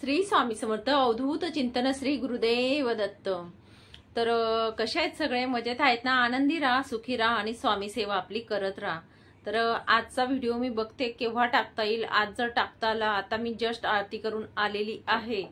श्री स्वामी समर्थ अवधूत चिंतन श्री गुरुदेव दत्त। तर कशा आहेत सगळे? मजेत आहेत ना? आनंदी राहा, सुखी राहा आणि स्वामी सेवा आपली करत राहा। तर आजचा व्हिडिओ मी बघते केव्हा टाकता येईल। आज जर टाकता आला, आता मी जस्ट आरती करून आलेली आहे।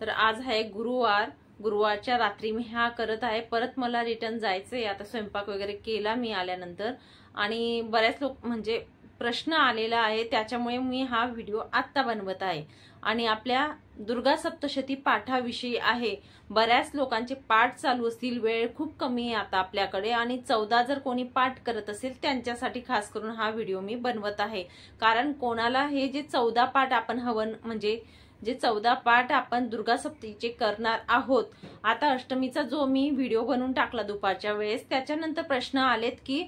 तर आज आहे गुरुवार, गुरुवारच्या रात्री मी हा करत आहे। परत मला रिटर्न जायचंय। आता स्वयंपाक वगैरे केला मी आल्यानंतर, आणि बऱ्याच लोक म्हणजे प्रश्न आलेला आहे, त्याच्यामुळे मी हा व्हिडिओ आत्ता बनवत आहे। आणि आपल्या दुर्गा सप्तशती पाठाविषयी आहे। बऱ्याच लोकांचे पाठ चालू असतील, वेळ खूप कमी आहे आता आपल्याकडे, आणि 14 जर कोणी पाठ करत असेल त्यांच्यासाठी खास करून हा व्हिडिओ मी बनवत आहे। कारण कोणाला हे जे 14 पाठ आपण हवन म्हणजे जे 14 पाठ आपण दुर्गा सप्तशतीचे करणार आहोत। आता अष्टमीचा जो मी व्हिडिओ बनवून टाकला दुपारच्या वेळेस, त्याच्यानंतर प्रश्न आलेत की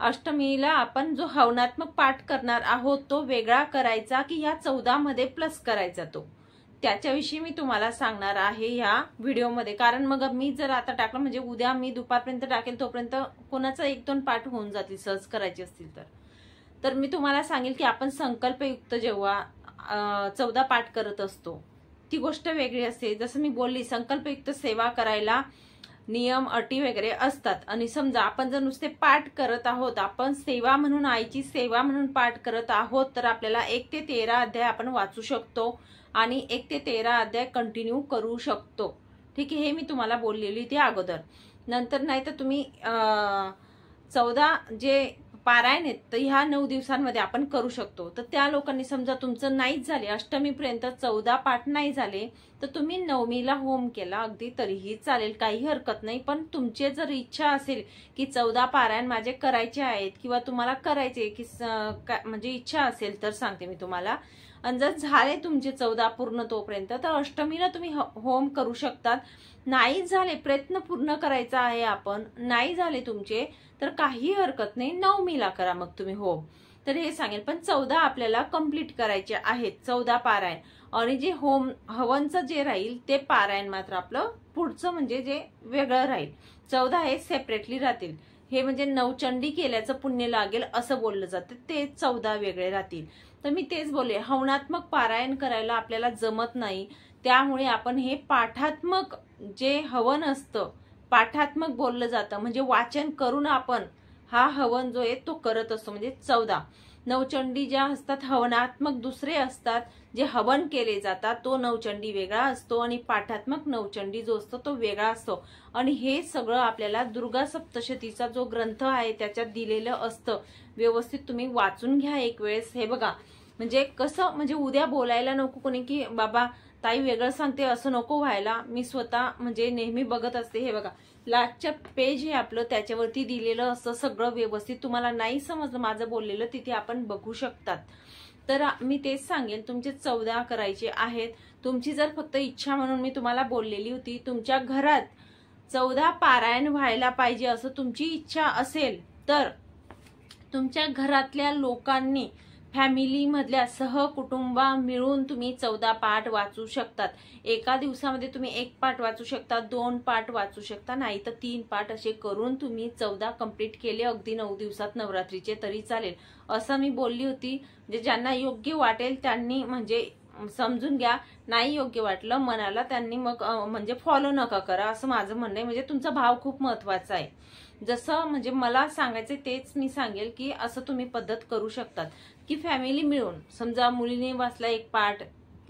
अष्टमीला आपण जो हवनात्मक पाठ करणार आहोत तो वेगळा करायचा की या 14 मध्ये प्लस करायचा, तो त्याच्याविषयी मी तुम्हाला सांगणार आहे या व्हिडिओमध्ये। कारण मग मी जर आता टाकलं म्हणजे उद्या मी दुपारपर्यंत टाकेल, तोपर्यंत कोणाचा 1-2 पाठ होऊन जातील सहज करायचे असतील तर मी तुम्हाला सांगेल की आपण संकल्पयुक्त जेव्हा 14 पाठ करत असतो ती गोष्ट वेगळी असते। जसं मी बोलली, संकल्पयुक्त सेवा करायला नियम अटी वगैरे असतात। आणि समजा आपण जर नुसते पाठ करत आहोत, आपण सेवा म्हणून आईची सेवा म्हणून पाठ करत आहोत, तर आपल्याला 1 ते 13 अध्याय आपण वाचू शकतो आणि 1 ते 13 अध्याय कंटिन्यू करू शकतो। ठीक आहे, हे मी तुम्हाला बोललेली ती अगोदर। नंतर नाही तर तुम्ही 14 जे पारायण आहेत तर ह्या 9 दिवसांमध्ये आपण करू शकतो। तर त्या लोकांनी समजा तुमचं नाहीच झाले, अष्टमीपर्यंत 14 पाठ नाही झाले, तर तुम्ही नवमीला होम केला अगदी तरीही चालेल, काही हरकत नाही। पण तुमची जर इच्छा असेल की 14 पारायण माझे करायचे आहेत किंवा तुम्हाला करायचे की म्हणजे इच्छा असेल तर सांगते मी तुम्हाला, आणि जर झाले तुमचे 14 पूर्ण तोपर्यंत, तर अष्टमीला तुम्ही होम करू शकतात। नाही झाले, प्रयत्न पूर्ण करायचा आहे आपण, नाही झाले तुमचे तर काही हरकत नाही, नवमीला करा मग तुम्ही होम। तर हे सांगेल, पण 14 आपल्याला कंप्लीट करायचे आहेत, 14 पारायण। आणि जे होम हवनचं जे राहील ते पारायण मात्र आपलं पुढचं म्हणजे जे वेगळं राहील, 14 हे सेपरेटली राहतील। हे म्हणजे नवचंडी केल्याचं पुण्य लागेल असं बोललं जातं, ते 14 वेगळे राहतील। तर मी तेच बोलले, हवनात्मक पारायण करायला आपल्याला जमत नाही, त्यामुळे आपण हे पाठात्मक जे हवन असतं, पाठात्मक बोललं जातं म्हणजे वाचन करून आपण हा हवन जो आहे तो करत असतो। म्हणजे 14 नवचंडी ज्या असतात हवनात्मक दुसरे असतात, जे हवन केले जातात तो नवचंडी वेगळा असतो आणि पाठात्मक नवचंडी जो असतो तो वेगळा असतो। आणि हे सगळं आपल्याला दुर्गा सप्तशतीचा जो ग्रंथ आहे त्याच्यात दिलेलं असतं। व्यवस्थित तुम्ही वाचून घ्या एक वेळेस। हे बघा, म्हणजे कसं, म्हणजे उद्या बोलायला नको कोणी की बाबा ताई वेगळं सांगते असं नको व्हायला। मी स्वतः म्हणजे नेहमी बघत असते। हे बघा, लास्टचं पेज हे आपलं, त्याच्यावरती दिलेलं असतं सगळं व्यवस्थित। तुम्हाला नाही समजलं माझं बोललेलं, तिथे आपण बघू शकतात। तर मी तेच सांगेल, तुमचे 14 करायचे आहेत। तुमची जर फक्त इच्छा म्हणून मी तुम्हाला बोललेली होती, तुमच्या घरात 14 पारायण व्हायला पाहिजे असं तुमची इच्छा असेल तर तुमच्या घरातल्या लोकांनी, फॅमिली मधल्या सहकुटुंबा मिळून तुम्ही 14 पाठ वाचू शकतात। एका दिवसामध्ये तुम्ही 1 पाठ वाचू शकता, 2 पाठ वाचू शकता, नाही तर 3 पाठ असे करून तुम्ही 14 कंप्लीट केले अगदी 9 दिवसात नवरात्रीचे तरी चालेल असं मी बोलली होती। म्हणजे ज्यांना योग्य वाटेल त्यांनी म्हणजे समजून घ्या, नाही योग्य वाटलं मनाला त्यांनी मग म्हणजे फॉलो नका करा असं माझं म्हणणं आहे। म्हणजे तुमचा भाव खूप महत्वाचा आहे। जसं म्हणजे मला सांगायचं तेच मी सांगेल की असं तुम्ही पद्धत करू शकतात की फॅमिली मिळून, समजा मुलीने वाचला 1 पाठ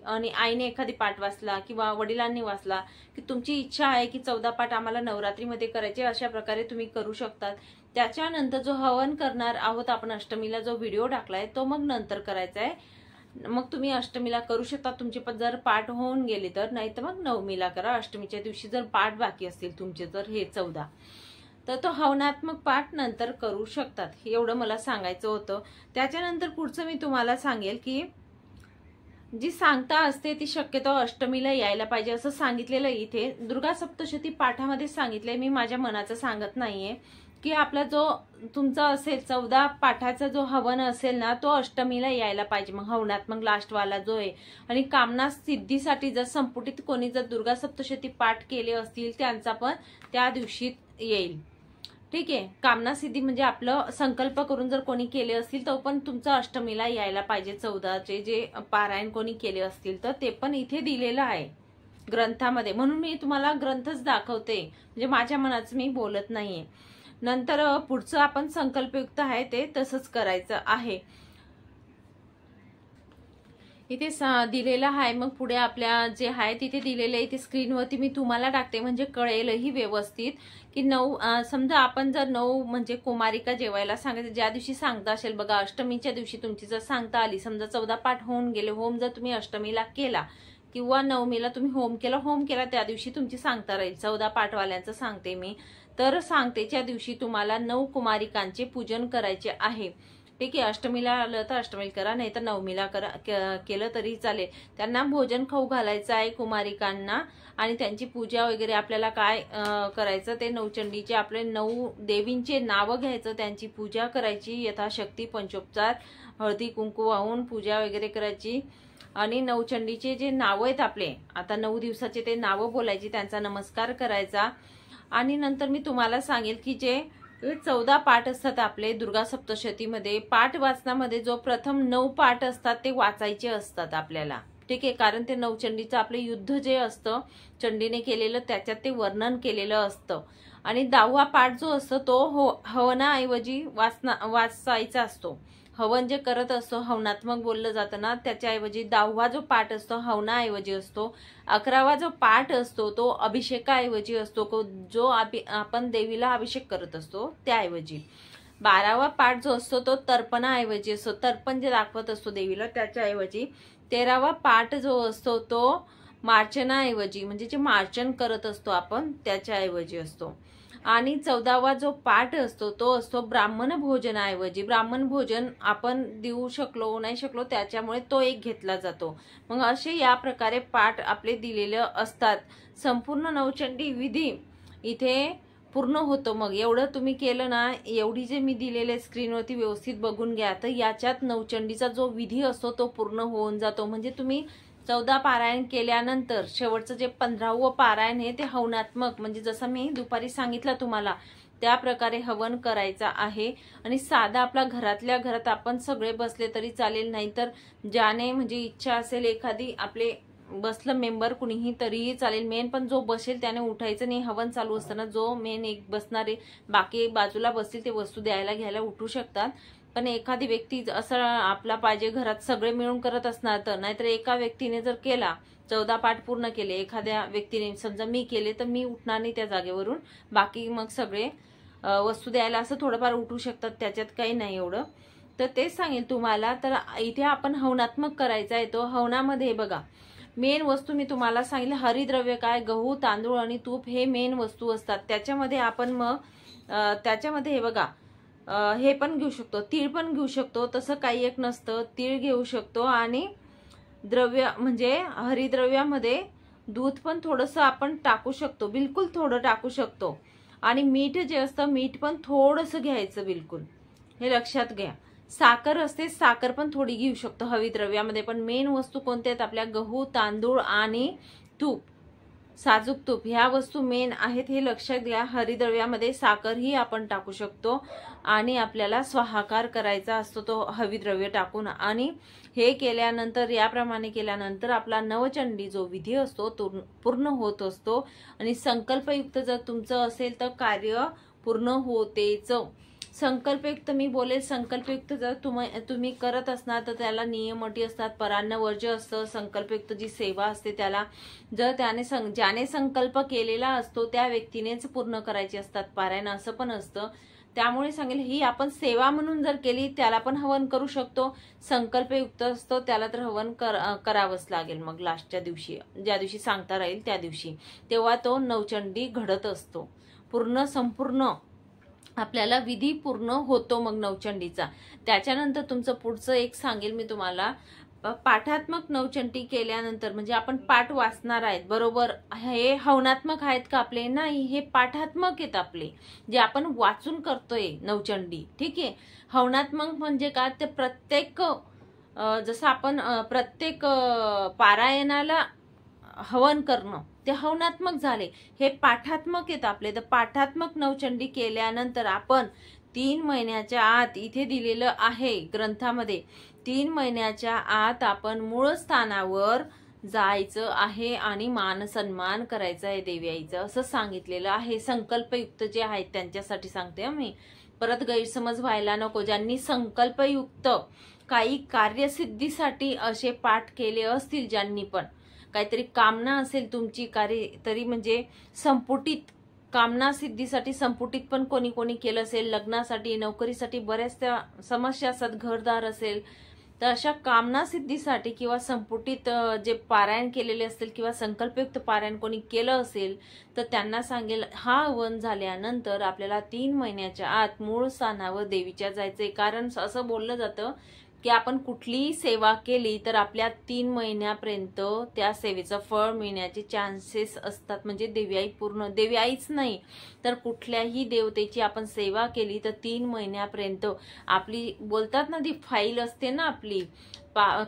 आणि आईने एखादी पाठ वाचला किंवा वडिलांनी वाचला, की तुमची इच्छा आहे की 14 पाठ आम्हाला नवरात्रीमध्ये करायचे, अशा प्रकारे तुम्ही करू शकतात। त्याच्यानंतर जो हवन करणार आहोत आपण अष्टमीला, जो व्हिडिओ टाकलाय तो मग नंतर करायचा आहे। मग तुम्ही अष्टमीला करू शकता तुमचे जर पाठ होऊन गेले तर, नाही तर मग नवमीला करा। अष्टमीच्या दिवशी जर पाठ बाकी असतील तुमचे जर हे 14, तर तो हवनात्मक पाठ नंतर करू शकतात। एवढं मला सांगायचं होतं। त्याच्यानंतर पुढचं मी तुम्हाला सांगेल की जी सांगता असते ती शक्यतो अष्टमीला यायला पाहिजे असं सांगितलेलं इथे दुर्गा सप्तशती पाठामध्ये सांगितलंय। मी माझ्या मनाचं सांगत नाहीये की आपला जो तुमचा असेल 14 पाठाचा जो हवन असेल ना, तो अष्टमीला यायला पाहिजे। मग हवनात्मक लास्टवाला जो आहे, आणि कामना सिद्धीसाठी जर संपुटीत कोणी जर दुर्गा सप्तशती पाठ केले असतील त्यांचा पण त्या दिवशी येईल। ठीक आहे. कामना सिद्धी म्हणजे आपलं संकल्प करून जर कोणी केले असतील तर पण तुमचं अष्टमीला यायला पाहिजे. 14चे जे पारायण कोणी केले असतील तर ते पण इथे दिलेलं आहे ग्रंथामध्ये, म्हणून मी तुम्हाला ग्रंथच दाखवते, म्हणजे माझ्या मनाचं मी बोलत नाहीये. नंतर पुढचं आपण संकल्पयुक्त आहे ते तसंच करायचं आहे. इथे दिलेलं आहे. मग पुढे आपल्या जे आहे तिथे दिलेलं आहे, इथे स्क्रीनवरती मी तुम्हाला टाकते म्हणजे कळेलही व्यवस्थित की 9 समजा आपण जर 9 म्हणजे कुमारिका जेवायला सांगायचं, ज्या दिवशी सांगता असेल बघा, अष्टमीच्या दिवशी तुमची जर सांगता आली, समजा 14 पाठ होऊन गेले, होम जर तुम्ही अष्टमीला केला किंवा नवमीला तुम्ही होम केला त्या दिवशी तुमची सांगता राहील. 14 पाठवाल्यांचं सांगते मी. तर सांगतेच्या दिवशी तुम्हाला 9 कुमारिकांचे पूजन करायचे आहे. ठीक आहे. अष्टमीला आलं तर अष्टमीला करा, नाही तर नवमीला केलं तरी चालेल. त्यांना भोजन खाऊ घालायचं आहे कुमारिकांना, आणि त्यांची पूजा वगैरे आपल्याला काय करायचं ते नवचंडीचे आपले 9 देवींचे नावं घ्यायचं, त्यांची पूजा करायची यथाशक्ती, पंचोपचार हळदी कुंकू वाहून पूजा वगैरे करायची. आणि नवचंडीचे जे नावं आहेत आपले आता 9 दिवसाचे ते नावं बोलायची, त्यांचा नमस्कार करायचा. आणि नंतर मी तुम्हाला सांगेल की जे 14 पाठ असतात आपले दुर्गा सप्तशतीमध्ये, पाठ वाचनामध्ये जो प्रथम 9 पाठ असतात ते वाचायचे असतात आपल्याला. ठीक आहे. कारण ते नवचंडीचं आपले युद्ध जे असतं चंडीने केलेलं त्याच्यात ते वर्णन केलेलं असतं. आणि 10वा पाठ जो असतो तो हवनाऐवजी वाचायचा असतो. हवन जे करत असतो हवनात्मक बोललं जातं ना, त्याच्याऐवजी 10वा जो पाठ असतो हवनाऐवजी असतो. 11वा जो पाठ असतो तो अभिषेकाऐवजी असतो, जो आपण देवीला अभिषेक करत असतो त्याऐवजी. 12वा पाठ जो असतो तो तर्पणाऐवजी असतो, तर्पण जे दाखवत असतो देवीला त्याच्याऐवजी. 13वा पाठ जो असतो तो मार्चनाऐवजी म्हणजे जे मार्चन करत असतो आपण त्याच्याऐवजी असतो. आणि 14वा जो पाठ असतो तो असतो ब्राह्मण भोजनाऐवजी. ब्राह्मण भोजन आपण देऊ शकलो नाही शकलो त्याच्यामुळे तो एक घेतला जातो. मग असे या प्रकारे पाठ आपले दिलेले असतात. संपूर्ण नवचंडी विधी इथे पूर्ण होतो. मग एवढं तुम्ही केलं ना, एवढी जे मी दिलेले स्क्रीनवरती व्यवस्थित बघून घ्या, तर याच्यात नवचंडीचा जो विधी असतो तो पूर्ण होऊन जातो. म्हणजे तुम्ही 14 पारायण केल्यानंतर शेवटचं जे 15वं पारायण आहे ते हवनात्मक, म्हणजे जसं मी दुपारी सांगितलं तुम्हाला त्या प्रकारे हवन करायचा आहे. आणि साधा आपला घरातल्या घरात आपण सगळे बसले तरी चालेल, नाहीतर ज्याने म्हणजे इच्छा असेल एखादी आपले बसलं मेंबर कुणीही तरीही चालेल. मेन पण जो बसेल त्याने उठायचं नाही. हवन चालू असताना जो मेन एक बसणारे बाकी बाजूला बसतील ते वस्तू द्यायला घ्यायला उठू शकतात. पण एखादी व्यक्ती असं आपला पाहिजे घरात सगळे मिळून करत असणार तर, नाहीतर एका व्यक्तीने जर केला 14 पाठ पूर्ण केले, एखाद्या व्यक्तीने समजा मी केले तर मी उठणार नाही त्या जागेवरून, बाकी मग सगळे वस्तू द्यायला असं थोडंफार उठू शकतात, त्याच्यात काही नाही एवढं. तर तेच सांगेल तुम्हाला. तर इथे आपण हवनात्मक करायचा आहे. तो हवनामध्ये बघा मेन वस्तू मी तुम्हाला सांगितलं, हरिद्रव्य काय, गहू तांदूळ आणि तूप हे मेन वस्तू असतात. त्याच्यामध्ये आपण मग त्याच्यामध्ये हे बघा हे पण घेऊ शकतो, तीळ पण घेऊ शकतो, तसं काही एक नसतं. तीळ घेऊ शकतो आणि द्रव्य म्हणजे हरिद्रव्यामध्ये दूध पण थोडंसं आपण टाकू शकतो, बिलकुल थोडं टाकू शकतो. आणि मीठ जे असतं मीठ पण थोडंसं घ्यायचं बिलकुल, हे लक्षात घ्या. साखर असते, साखर पण थोडी घेऊ शकतो हरिद्रव्यामध्ये. पण मेन वस्तू कोणत्या आहेत आपल्या, गहू तांदूळ आणि तूप, साजूक तूप, ह्या वस्तू मेन आहेत, हे लक्षात घ्या. हरिद्रव्यामध्ये साखर ही आपण टाकू शकतो. आणि आपल्याला स्वाहाकार करायचा असतो तो हरिद्रव्य टाकून. आणि हे केल्यानंतर याप्रमाणे केल्यानंतर आपला नवचंडी जो विधी असतो तो पूर्ण होत असतो. आणि संकल्पयुक्त जर तुमचं असेल तर कार्य पूर्ण होतेच. संकल्पयुक्त मी बोलेल, संकल्पयुक्त जर तुम्ही करत असणार तर त्याला नियम अटी असतात, परान्न वर्ज्य असतं. संकल्पयुक्त जी सेवा असते त्याला जर ज्याने संकल्प केलेला असतो त्या व्यक्तीनेच पूर्ण करायची असतात पारायण, असं पण असतं. त्यामुळे सांगेल ही आपण सेवा म्हणून जर केली त्याला पण हवन करू शकतो. संकल्पयुक्त असतो त्याला तर हवन करावंच लागेल. मग लास्टच्या दिवशी ज्या दिवशी सांगता राहील त्या दिवशी, तेव्हा तो नवचंडी घडत असतो. पूर्ण संपूर्ण आपल्याला विधी पूर्ण होतो मग नवचंडीचा. त्याच्यानंतर तुमचं पुढचं एक सांगेल मी तुम्हाला, पाठात्मक नवचंडी केल्यानंतर म्हणजे आपण पाठ वाचणार आहेत बरोबर, हे हवनात्मक आहेत का आपले, नाही, हे पाठात्मक आहेत आपले, जे आपण वाचून करतोय नवचंडी. ठीक आहे. हवनात्मक म्हणजे काय, ते प्रत्येक जसं आपण प्रत्येक पारायणाला हवन करणं ते हवनात्मक झाले. हे पाठात्मक येत आपले. तर पाठात्मक नवचंडी केल्यानंतर आपण 3 महिन्याच्या आत, इथे दिलेलं आहे ग्रंथामध्ये, 3 महिन्याच्या आत आपण मूळ स्थानावर जायचं आहे आणि मान सन्मान करायचा आहे देवी आईचं, असं सांगितलेलं आहे. संकल्पयुक्त जे आहेत त्यांच्यासाठी सांगते मी, परत गैरसमज व्हायला नको. ज्यांनी संकल्पयुक्त काही कार्यसिद्धीसाठी असे पाठ केले असतील, ज्यांनी पण काहीतरी कामना असेल तुमची कार्य तरी म्हणजे संपुटित कामना सिद्धीसाठी संपुटित पण कोणी कोणी केलं असेल, लग्नासाठी नोकरीसाठी बऱ्याच त्या समस्या असतात, घरदार असेल, तर अशा कामना सिद्धीसाठी किंवा संपुटित जे पारायण केलेले असतील किंवा संकल्पयुक्त पारायण कोणी केलं असेल तर त्यांना सांगेल, हा हवन झाल्यानंतर आपल्याला 3 महिन्याच्या आत मूळ स्थानावर देवीच्या जायचंय. कारण असं बोललं जातं की आपण कुठलीही सेवा केली तर आपल्या 3 महिन्यापर्यंत त्या सेवेचं फळ मिळण्याचे चान्सेस असतात. म्हणजे देवी आई पूर्ण, देवी आईच नाही तर कुठल्याही देवतेची आपण सेवा केली तर 3 महिन्यापर्यंत आपली, बोलतात ना ती फाईल असते ना आपली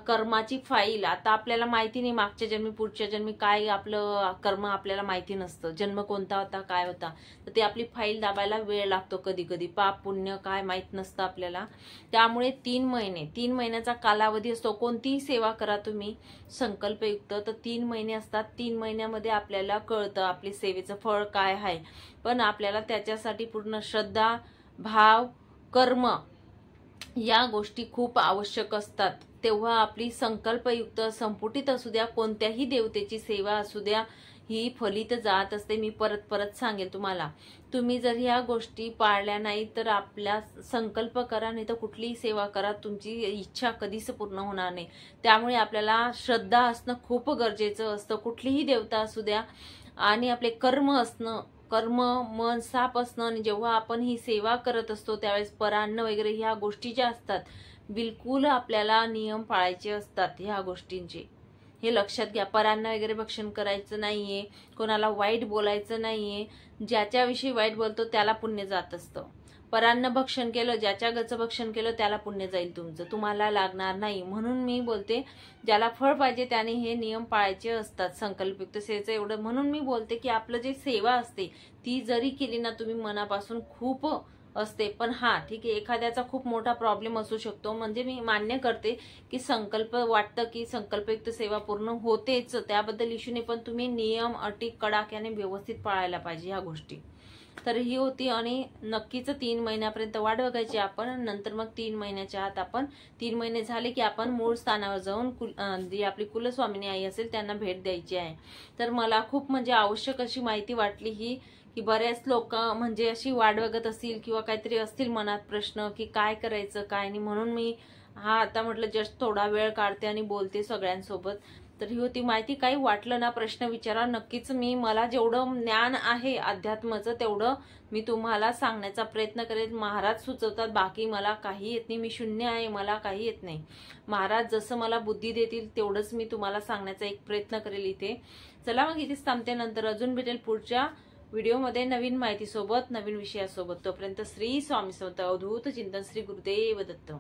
कर्माची फाईल. आता आपल्याला माहिती नाही मागच्या जन्मी पुढच्या जन्मी काय आपलं कर्म आपल्याला माहिती नसतं, जन्म कोणता होता काय होता, तर ते आपली फाईल दाबायला वेळ लागतो कधी कधी, पाप पुण्य काय माहित नसतं आपल्याला. त्यामुळे 3 महिन्याचा कालावधी असतो. कोणतीही सेवा करा तुम्ही संकल्पयुक्त तर 3 महिने असतात. 3 महिन्यामध्ये आपल्याला कळतं आपली सेवेचं फळ काय आहे. पण आपल्याला त्याच्यासाठी पूर्ण श्रद्धा, भाव, कर्म या गोष्टी खूप आवश्यक असतात. तेव्हा आपली संकल्पयुक्त संपुटित असू द्या, कोणत्याही देवतेची सेवा असू द्या, ही फलित जात असते. मी परत परत सांगेल तुम्हाला, तुम्ही जर ह्या गोष्टी पाळल्या नाही तर आपल्या संकल्प करा, नाही तर कुठलीही सेवा करा, तुमची इच्छा कधीच पूर्ण होणार नाही. त्यामुळे आपल्याला श्रद्धा असणं खूप गरजेचं असतं, कुठलीही देवता असू द्या, आणि आपले कर्म असणं, कर्म मन साफ असणं. आणि जेव्हा आपण ही सेवा करत असतो त्यावेळेस परान्न वगैरे ह्या गोष्टी ज्या असतात, बिलकुल आपल्याला नियम पाळायचे असतात ह्या गोष्टींचे. हे लक्षात घ्या. परान्न वगैरे भक्षण करायचं नाहीये, कोणाला वाईट बोलायचं नाहीये. ज्याच्याविषयी वाईट बोलतो त्याला पुण्य जात असतं. परान्न भक्षण केलं, ज्याच्या गचं भक्षण केलं त्याला पुण्य जाईल तुमचं, तुम्हाला लागणार नाही. म्हणून मी बोलते ज्याला फळ पाहिजे त्याने हे नियम पाळायचे असतात संकल्पयुक्त सेवेचं. एवढं म्हणून मी बोलते की आपलं जे सेवा असते ती जरी केली ना तुम्ही मनापासून खूप असते. पण हा ठीक आहे, एखाद्याचा खूप मोठा प्रॉब्लेम असू शकतो. म्हणजे मी मान्य करते की संकल्प वाटतं की संकल्पयुक्त सेवा पूर्ण होतेच, त्याबद्दल इश्यू नाही, पण तुम्ही नियम अटी कडाक्याने व्यवस्थित पाळायला पाहिजे ह्या गोष्टी. तर ही होती. आणि नक्कीच 3 महिन्यापर्यंत वाट बघायची आपण. नंतर मग 3 महिन्याच्या आत आपण 3 महिने झाले की आपण मूळ स्थानावर जाऊन जी आपली कुलस्वामिनी आई असेल त्यांना भेट द्यायची आहे. तर मला खूप म्हणजे आवश्यक अशी माहिती वाटली ही, की बऱ्याच लोक म्हणजे अशी वाट बघत असतील किंवा काहीतरी असतील मनात प्रश्न की काय करायचं काय नाही. म्हणून मी आता म्हटलं जस्ट थोडा वेळ काढते आणि बोलते सगळ्यांसोबत. तर ही होती माहिती. काही वाटलं ना प्रश्न विचारा नक्कीच. मला जेवढं ज्ञान आहे अध्यात्माचं तेवढं मी तुम्हाला सांगण्याचा प्रयत्न करेन. महाराज सुचवतात, बाकी मला काही येत नाही, मी शून्य आहे, मला काही येत नाही. महाराज जसं मला बुद्धी देतील तेवढंच मी तुम्हाला सांगण्याचा एक प्रयत्न करेल इथे. चला मग इथेच थांबते. नंतर अजून भेटेल पुढच्या व्हिडिओमध्ये नवीन माहितीसोबत, नवीन विषयासोबत. तोपर्यंत श्री स्वामी समर्थ. अवधूत चिंतन. श्री गुरुदेव दत्त.